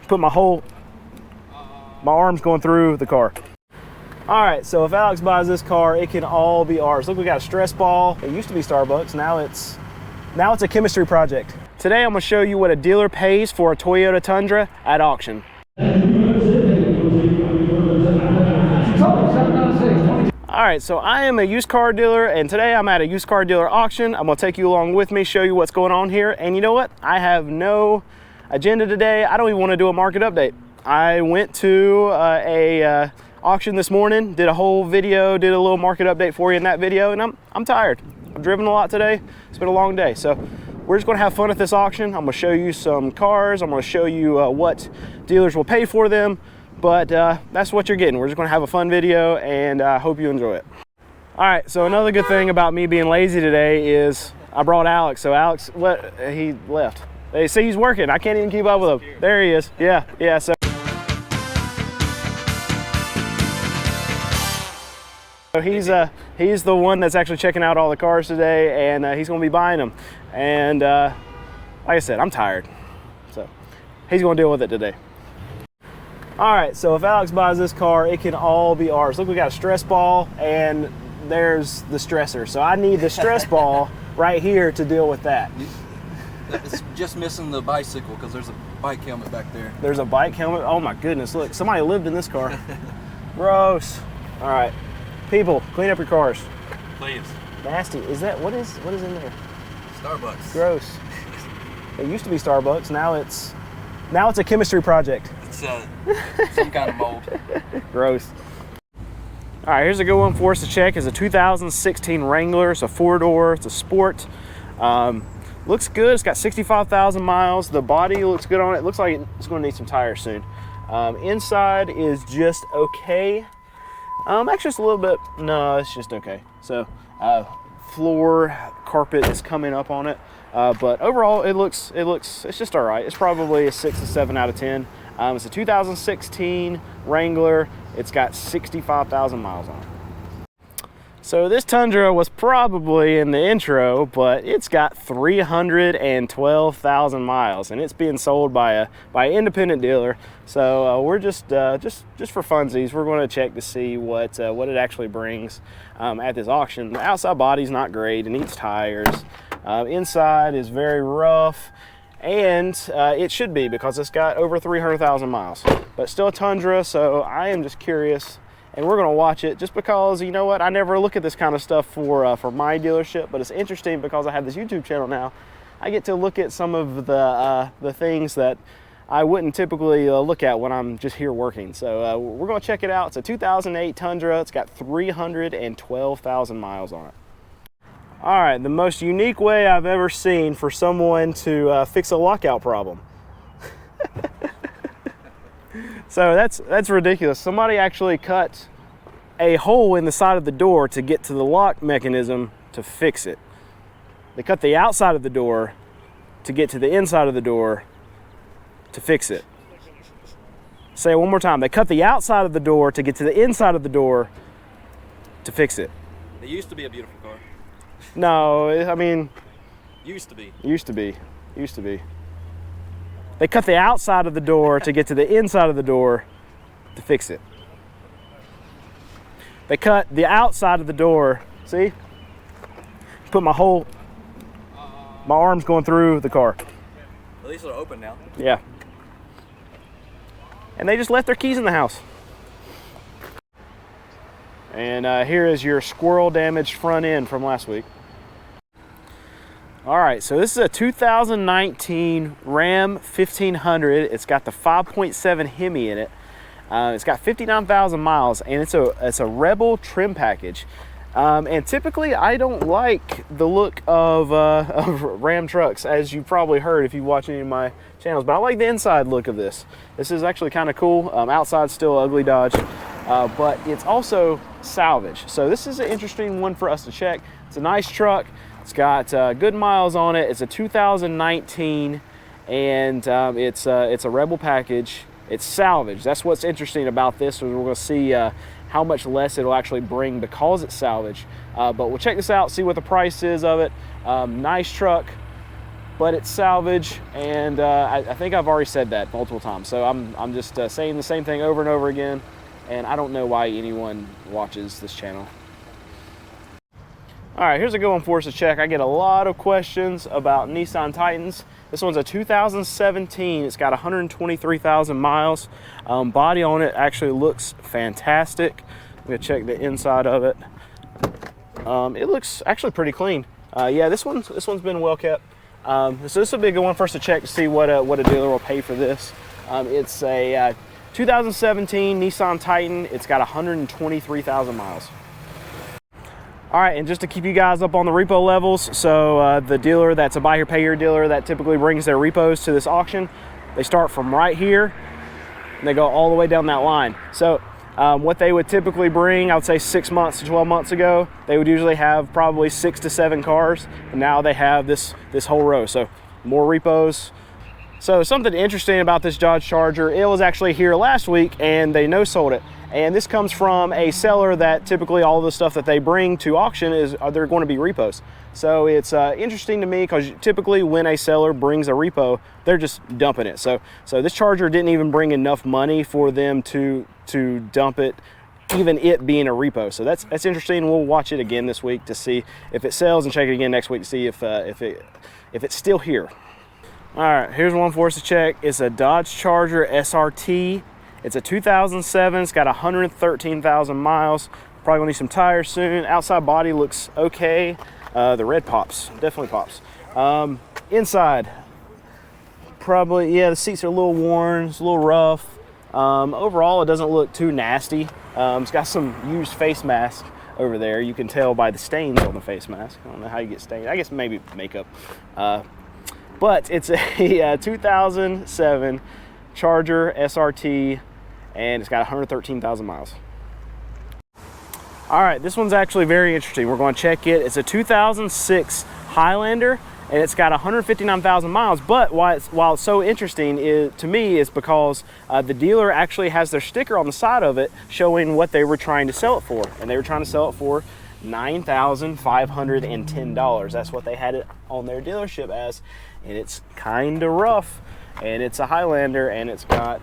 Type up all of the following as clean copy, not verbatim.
Put my arm's going through the car. All right, so if Alex buys this car, it can all be ours. Look, we got a stress ball. It used to be Starbucks. Now it's a chemistry project. Today, I'm gonna show you what a dealer pays for a Toyota Tundra at auction. All right, so I am a used car dealer, and today I'm at a used car dealer auction. I'm gonna take you along with me, show you what's going on here. And you know what? I have no agenda today. I don't even wanna do a market update. I went to a auction this morning, did a whole video, did a little market update for you in that video, and I'm tired. I've driven a lot today. It's been a long day. So we're just gonna have fun at this auction. I'm gonna show you some cars. I'm gonna show you what dealers will pay for them, but that's what you're getting. We're just gonna have a fun video, and I hope you enjoy it. All right, so another good thing about me being lazy today is I brought Alex. So Alex, he left. They see he's working. I can't even keep up with him. There he is. Yeah, so he's the one that's actually checking out all the cars today, and he's going to be buying them. And like I said, I'm tired, so he's going to deal with it today. All right, so if Alex buys this car, it can all be ours. Look, we got a stress ball, and there's the stressor. So I need the stress ball right here to deal with that. It's just missing the bicycle because there's a bike helmet back there. There's a bike helmet? Oh my goodness, look, somebody lived in this car. Gross. All right. People, clean up your cars. Please. Nasty. Is that what is in there? Starbucks. Gross. It used to be Starbucks. Now it's a chemistry project. It's some kind of mold. Gross. All right, here's a good one for us to check. It's a 2016 Wrangler. It's a 4-door. It's a sport. Looks good. It's got 65,000 miles. The body looks good on it. Looks like it's going to need some tires soon. Inside is just okay. Actually, just a little bit. No, it's just okay. So, floor carpet is coming up on it, but overall, it's just all right. It's probably a 6 or 7 out of 10. It's a 2016 Wrangler. It's got 65,000 miles on it. So this Tundra was probably in the intro, but it's got 312,000 miles, and it's being sold by an independent dealer. So we're just for funsies, we're going to check to see what it actually brings at this auction. The outside body's not great; it needs tires. Inside is very rough, and it should be because it's got over 300,000 miles. But still a Tundra, so I am just curious. And we're gonna watch it just because, you know what, I never look at this kind of stuff for my dealership, but it's interesting because I have this YouTube channel now. I get to look at some of the things that I wouldn't typically look at when I'm just here working. So we're gonna check it out. It's a 2008 Tundra. It's got 312,000 miles on it. All right, the most unique way I've ever seen for someone to fix a lockout problem. So that's ridiculous. Somebody actually cut a hole in the side of the door to get to the lock mechanism to fix it. They cut the outside of the door to get to the inside of the door to fix it. Say it one more time. They cut the outside of the door to get to the inside of the door to fix it. It used to be a beautiful car. No, I mean... Used to be. They cut the outside of the door to get to the inside of the door to fix it. They cut the outside of the door. See? Put my arm's going through the car. At least they're open now. Yeah. And they just left their keys in the house. And here is your squirrel damaged front end from last week. All right, so this is a 2019 Ram 1500. It's got the 5.7 Hemi in it. It's got 59,000 miles, and it's a Rebel trim package. And typically, I don't like the look of Ram trucks, as you probably heard if you watch any of my channels. But I like the inside look of this. This is actually kind of cool. Outside's still ugly Dodge, but it's also salvage. So this is an interesting one for us to check. It's a nice truck. It's got good miles on it. It's a 2019, and it's a Rebel package. It's salvage. That's what's interesting about this. We're going to see how much less it'll actually bring because it's salvage. But we'll check this out, see what the price is of it. Nice truck. but it's salvage, and I think I've already said that multiple times. So I'm just saying the same thing over and over again, and I don't know why anyone watches this channel. All right, here's a good one for us to check. I get a lot of questions about Nissan Titans. This one's a 2017. It's got 123,000 miles. Body on it actually looks fantastic. I'm gonna check the inside of it. It looks actually pretty clean. Yeah, this one's been well kept. So this will be a good one for us to check to see what a dealer will pay for this. It's a 2017 Nissan Titan. It's got 123,000 miles. All right, and just to keep you guys up on the repo levels, so the dealer that's a buy here, pay here dealer that typically brings their repos to this auction, they start from right here and they go all the way down that line. So what they would typically bring, I would say 6 months to 12 months ago, they would usually have probably 6 to 7 cars, and now they have this whole row. So more repos. So something interesting about this Dodge Charger, it was actually here last week and they no sold it. And this comes from a seller that typically all the stuff that they bring to auction they're going to be repos. So it's interesting to me because typically when a seller brings a repo, they're just dumping it. So this Charger didn't even bring enough money for them to dump it, even it being a repo. So that's interesting. We'll watch it again this week to see if it sells, and check it again next week to see if it's still here. All right, here's one for us to check. It's a Dodge Charger SRT. It's a 2007, it's got 113,000 miles. Probably gonna need some tires soon. Outside body looks okay. The red pops, definitely pops. Inside, probably, yeah, the seats are a little worn, it's a little rough. Overall, it doesn't look too nasty. It's got some used face mask over there. You can tell by the stains on the face mask. I don't know how you get stained. I guess maybe makeup. But it's a 2007 Charger SRT, and it's got 113,000 miles. All right, this one's actually very interesting. We're going to check it. It's a 2006 Highlander, and it's got 159,000 miles. But why it's so interesting to me is because the dealer actually has their sticker on the side of it showing what they were trying to sell it for, and they were trying to sell it for $9,510. That's what they had it on their dealership as, and it's kind of rough. And it's a Highlander, and it's got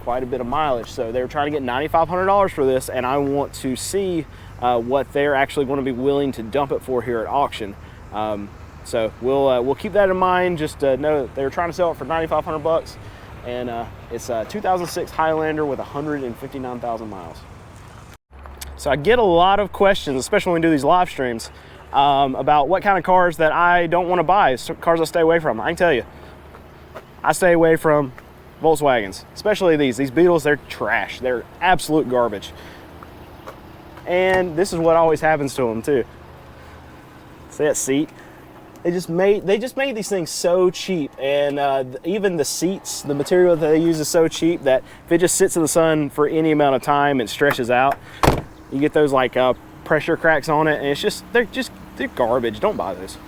quite a bit of mileage. So they were trying to get $9,500 for this, and I want to see what they're actually going to be willing to dump it for here at auction. So we'll keep that in mind. Just know that they were trying to sell it for $9,500, and it's a 2006 Highlander with 159,000 miles. So I get a lot of questions, especially when we do these live streams, about what kind of cars that I don't want to buy, cars I stay away from. I can tell you, I stay away from Volkswagens, especially these Beetles. They're trash. They're absolute garbage. And this is what always happens to them too. See that seat? They just made these things so cheap, and even the seats, the material that they use is so cheap that if it just sits in the sun for any amount of time, it stretches out. You get those like pressure cracks on it, and they're garbage. Don't buy those.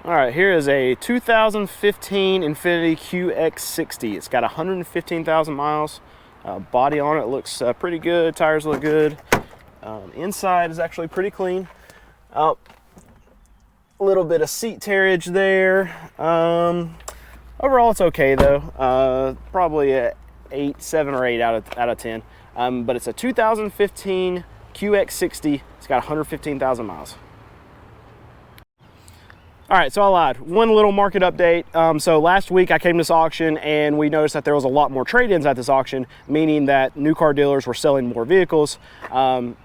All right, here is a 2015 Infiniti QX60. It's got 115,000 miles. Body on it looks pretty good. Tires look good. Inside is actually pretty clean. A little bit of seat tearage there. Overall, it's okay though. Probably a 7 or 8 out of 10. But it's a 2015 QX60. It's got 115,000 miles. All right, so I lied. One little market update. So last week I came to this auction and we noticed that there was a lot more trade-ins at this auction, meaning that new car dealers were selling more vehicles,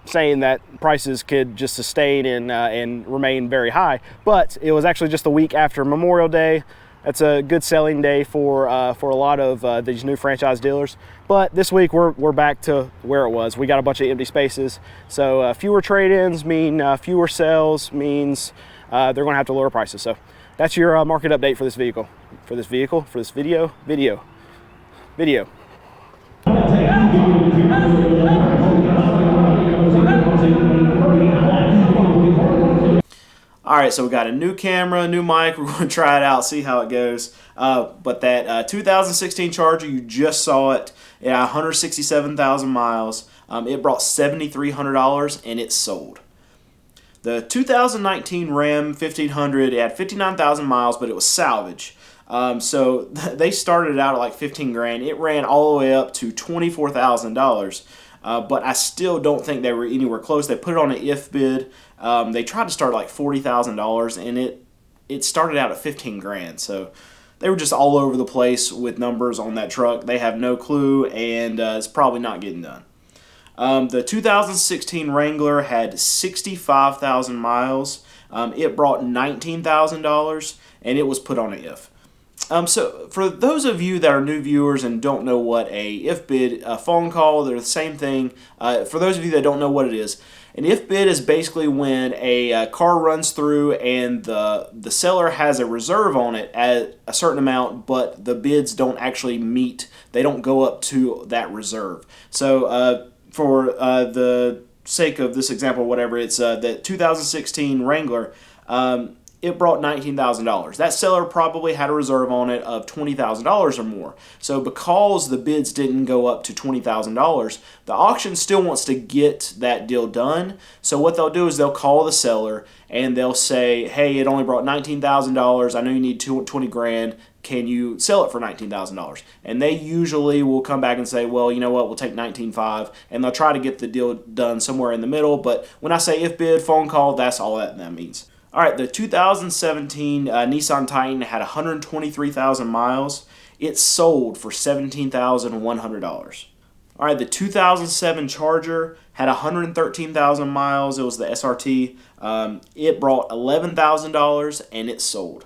saying that prices could just sustain and remain very high. But it was actually just the week after Memorial Day. That's a good selling day for a lot of these new franchise dealers. But this week we're back to where it was. We got a bunch of empty spaces. So fewer trade-ins mean fewer sales, means they're going to have to lower prices. So that's your market update for this vehicle, for this video. All right, so we got a new camera, new mic. We're going to try it out, see how it goes. But that 2016 Charger, you just saw it at 167,000 miles. It brought $7,300 and it sold. The 2019 Ram 1500, it had 59,000 miles, but it was salvage. So they started out at like 15 grand. It ran all the way up to $24,000. But I still don't think they were anywhere close. They put it on an if bid. They tried to start like $40,000, and it started out at 15 grand. So they were just all over the place with numbers on that truck. They have no clue, and it's probably not getting done. The 2016 Wrangler had 65,000 miles. It brought $19,000, and it was put on an if. So for those of you that are new viewers and don't know what a if bid, a phone call, they're the same thing. For those of you that don't know what it is, an if bid is basically when a car runs through and the seller has a reserve on it at a certain amount, but the bids don't actually meet. They don't go up to that reserve. So for the sake of this example, whatever, it's the 2016 Wrangler. It brought $19,000. That seller probably had a reserve on it of $20,000 or more. So because the bids didn't go up to $20,000, the auction still wants to get that deal done. So what they'll do is they'll call the seller and they'll say, hey, it only brought $19,000. I know you need 20 grand. Can you sell it for $19,000? And they usually will come back and say, well, you know what, we'll take $19,500, and they'll try to get the deal done somewhere in the middle. But when I say if bid, phone call, that's all that means. All right, the 2017 Nissan Titan had 123,000 miles. It sold for $17,100. All right, the 2007 Charger had 113,000 miles. It was the SRT. It brought $11,000 and it sold.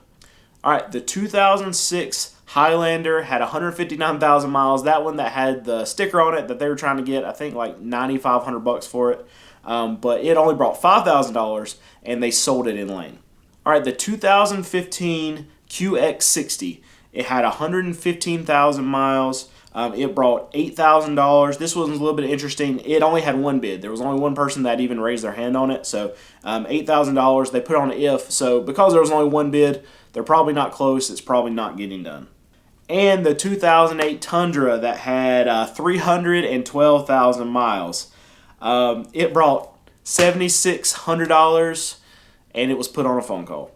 All right, the 2006 Highlander had 159,000 miles. That one that had the sticker on it that they were trying to get, I think like $9,500 for it. But it only brought $5,000 and they sold it in lane. All right, the 2015 QX60, it had 115,000 miles. It brought $8,000. This one was a little bit interesting. It only had one bid. There was only one person that even raised their hand on it. So $8,000. They put on an if. So because there was only one bid, they're probably not close. It's probably not getting done. And the 2008 Tundra that had 312,000 miles. It brought $7,600 and it was put on a phone call.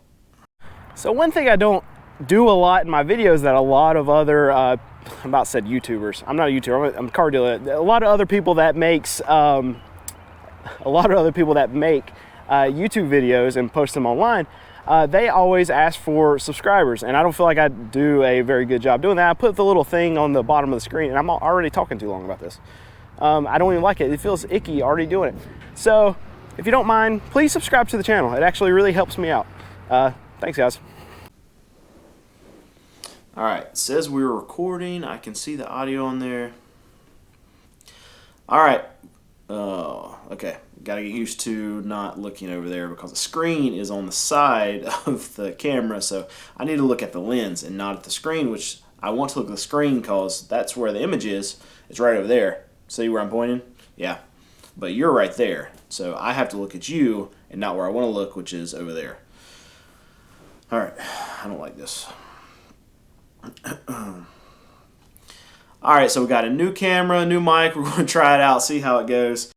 So one thing I don't do a lot in my videos that a lot of other, I'm about to say YouTubers. I'm not a YouTuber, I'm a car dealer. A lot of other people that makes, YouTube videos and post them online, they always ask for subscribers, and I don't feel like I do a very good job doing that. I put the little thing on the bottom of the screen, and I'm already talking too long about this. I don't even like it. It feels icky already doing it. So if you don't mind, please subscribe to the channel. It actually really helps me out. Thanks, guys. All right, it says we were recording. I can see the audio on there. All right. Okay. Got to get used to not looking over there because the screen is on the side of the camera. So I need to look at the lens and not at the screen, which I want to look at the screen because that's where the image is. It's right over there. See where I'm pointing? Yeah. But you're right there. So I have to look at you and not where I want to look, which is over there. All right. I don't like this. All right, so we got a new camera, new mic. We're going to try it out, see how it goes.